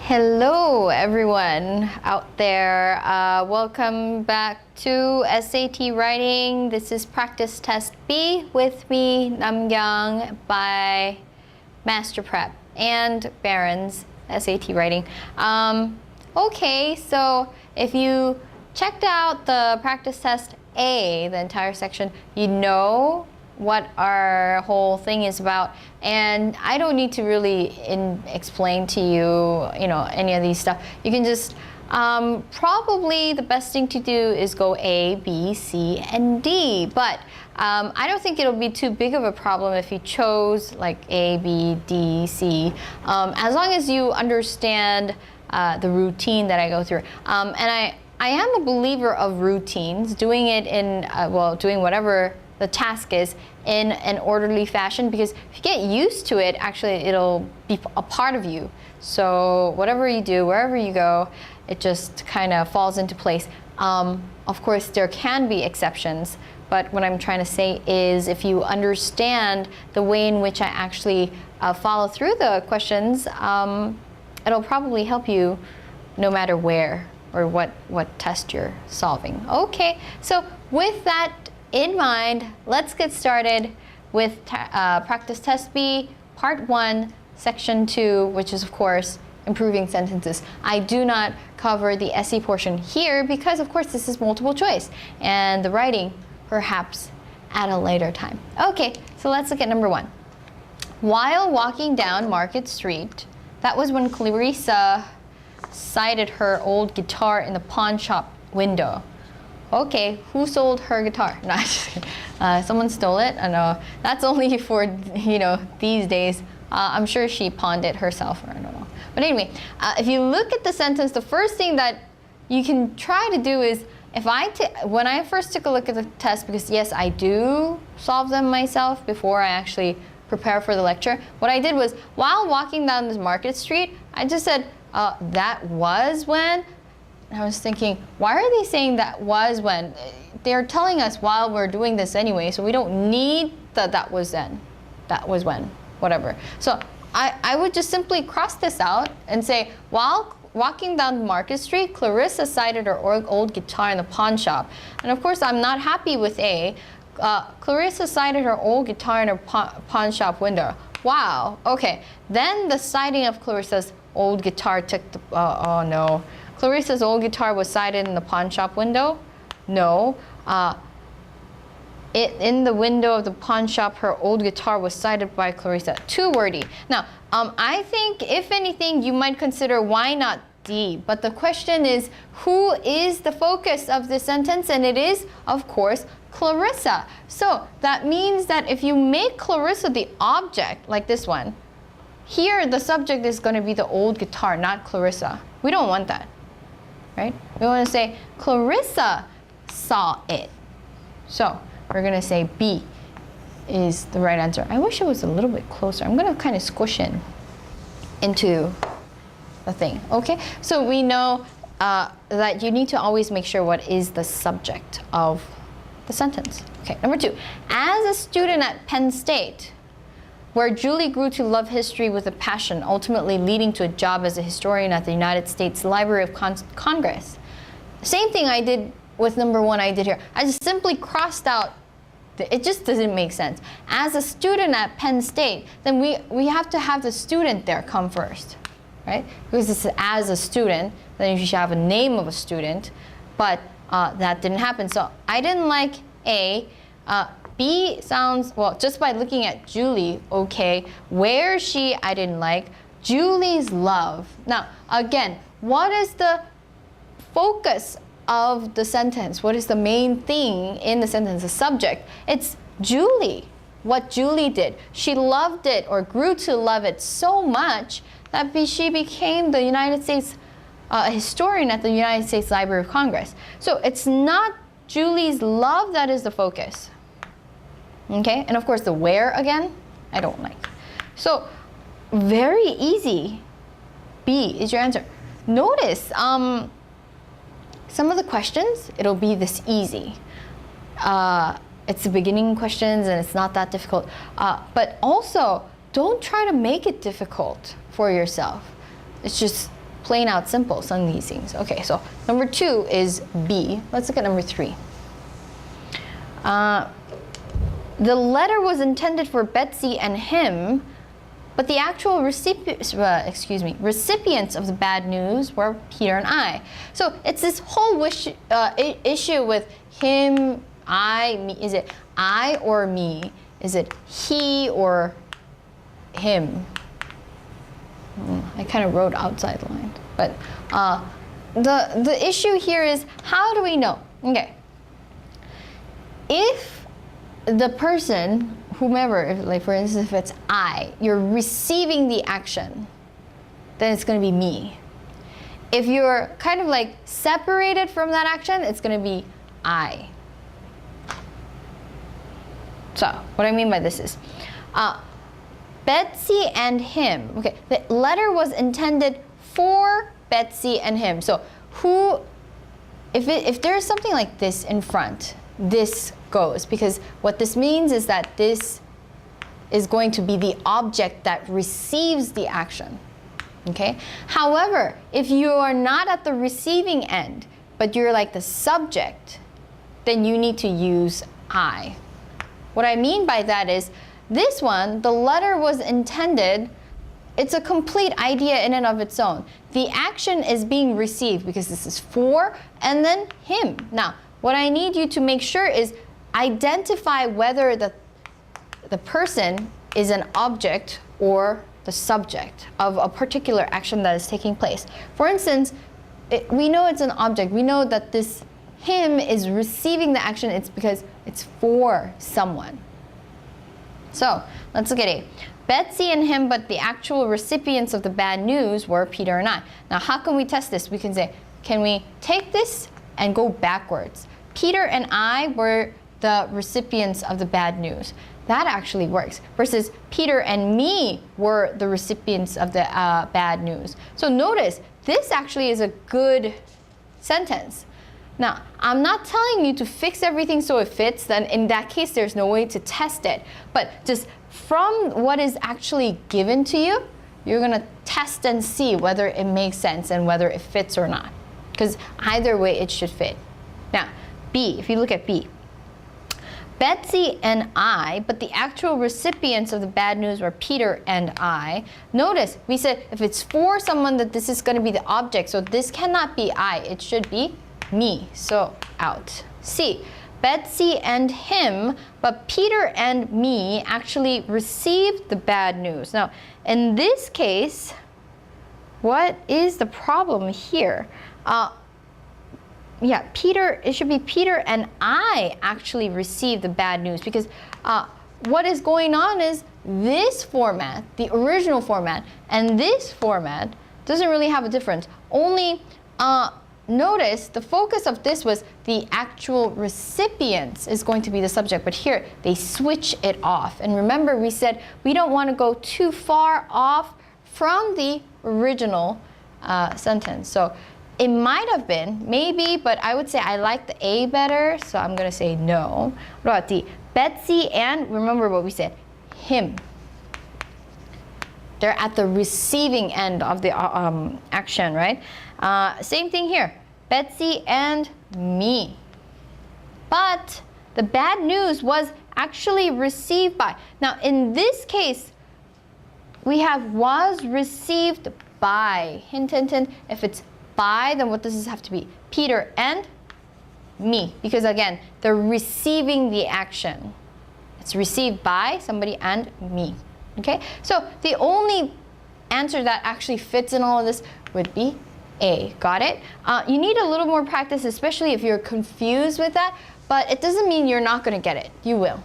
Hello everyone out there. Welcome back to SAT Writing. This is Practice Test B with me, Namgyang, by Masterprep and Barron's SAT Writing. Okay, so if you checked out the Practice Test A, the entire section, you know what our whole thing is about, and I don't need to really explain to you, any of these stuff. You can just probably the best thing to do is go A, B, C, and D. But I don't think it'll be too big of a problem if you chose like A, B, D, C, as long as you understand the routine that I go through. And I am a believer of routines, doing it in doing whatever the task is in an orderly fashion, because if you get used to it, actually it'll be a part of you. So whatever you do, wherever you go, it just kind of falls into place. Of course, there can be exceptions, but what I'm trying to say is if you understand the way in which I actually follow through the questions, it'll probably help you no matter where or what test you're solving. Okay, so with that in mind, let's get started with Practice Test B, Part 1, Section 2, which is, of course, improving sentences. I do not cover the essay portion here because, of course, this is multiple choice, and the writing, perhaps, at a later time. Okay, so let's look at number 1. While walking down Market Street, that was when Clarissa sighted her old guitar in the pawn shop window. Okay, who sold her guitar? No, someone stole it. I know that's only for these days. I'm sure she pawned it herself, or I don't know. But anyway, if you look at the sentence, the first thing that you can try to do is when I first took a look at the test, because yes, I do solve them myself before I actually prepare for the lecture. What I did was while walking down this Market Street, I just said that was when. I was thinking, why are they saying that was when? They're telling us while we're doing this anyway, so we don't need that was then, that was when, whatever. So I would just simply cross this out and say, while walking down Market Street, Clarissa sighted her old guitar in the pawn shop. And of course, I'm not happy with A. Clarissa sighted her old guitar in her pawn shop window. Wow, okay. Then the sighting of Clarissa's old guitar took the, oh no. Clarissa's old guitar was sighted in the pawn shop window? No. In the window of the pawn shop, her old guitar was sighted by Clarissa. Too wordy. Now, I think, if anything, you might consider why not D. But the question is, who is the focus of this sentence? And it is, of course, Clarissa. So that means that if you make Clarissa the object, like this one, here the subject is going to be the old guitar, not Clarissa. We don't want that. Right? We want to say Clarissa saw it. So we're going to say B is the right answer. I wish it was a little bit closer. I'm going to kind of squish into the thing. Okay? So we know that you need to always make sure what is the subject of the sentence. Okay, number 2. As a student at Penn State, where Julie grew to love history with a passion, ultimately leading to a job as a historian at the United States Library of Congress. Same thing I did with number 1 I did here. I just simply crossed out, it just doesn't make sense. As a student at Penn State, then we have to have the student there come first, right? Because it's as a student, then you should have a name of a student, but that didn't happen. So I didn't like A. B sounds, well, just by looking at Julie, okay. Where she, I didn't like. Julie's love. Now, again, what is the focus of the sentence? What is the main thing in the sentence, the subject? It's Julie, what Julie did. She loved it or grew to love it so much that she became the United States a historian at the United States Library of Congress. So it's not Julie's love that is the focus. Okay, and of course the where again, I don't like. So very easy. B is your answer. Notice some of the questions, it'll be this easy. It's the beginning questions and it's not that difficult. But also, don't try to make it difficult for yourself. It's just plain out simple, some of these things. Okay, so number 2 is B. Let's look at number 3. The letter was intended for Betsy and him, but the actual recipients of the bad news were Peter and I. So it's this whole issue with him, I, me. Is it I or me? Is it he or him? I kind of wrote outside the line. But the issue here is, how do we know? Okay. If the person, whomever, if, like for instance, if it's I, you're receiving the action, then it's going to be me. If you're kind of like separated from that action, it's going to be I. So what I mean by this is, Betsy and him. Okay, the letter was intended for Betsy and him. So who, if there's something like this in front, this goes, because what this means is that this is going to be the object that receives the action. Okay? However, if you are not at the receiving end, but you're like the subject, then you need to use I. What I mean by that is, this one, the letter was intended, it's a complete idea in and of its own. The action is being received because this is for and then him. Now, what I need you to make sure is identify whether the person is an object or the subject of a particular action that is taking place. For instance, we know it's an object. We know that this him is receiving the action. It's because it's for someone. So let's look at A. Betsy and him, but the actual recipients of the bad news were Peter and I. Now, how can we test this? We can say, can we take this and go backwards? Peter and I were the recipients of the bad news. That actually works. Versus Peter and me were the recipients of the bad news. So notice, this actually is a good sentence. Now, I'm not telling you to fix everything so it fits, then in that case, there's no way to test it. But just from what is actually given to you, you're going to test and see whether it makes sense and whether it fits or not. Because either way, it should fit. Now, B, if you look at B. Betsy and I, but the actual recipients of the bad news were Peter and I. Notice, we said if it's for someone, that this is going to be the object. So this cannot be I. It should be me. So out. C. Betsy and him, but Peter and me actually received the bad news. Now, in this case, what is the problem here? Yeah, Peter, it should be Peter and I actually received the bad news, because what is going on is this format, the original format, and this format doesn't really have a difference. Only notice the focus of this was the actual recipients is going to be the subject, but here they switch it off. And remember, we said we don't want to go too far off from the original sentence. So it might have been, maybe, but I would say I like the A better, so I'm going to say no. What about D? Betsy and, remember what we said, him. They're at the receiving end of the action, right? Same thing here. Betsy and me. But the bad news was actually received by. Now, in this case, we have was received by. Hint, hint, hint. If it's by, then what does this have to be? Peter and me. Because again, they're receiving the action. It's received by somebody and me. Okay? So the only answer that actually fits in all of this would be A. Got it? You need a little more practice, especially if you're confused with that, but it doesn't mean you're not going to get it. You will.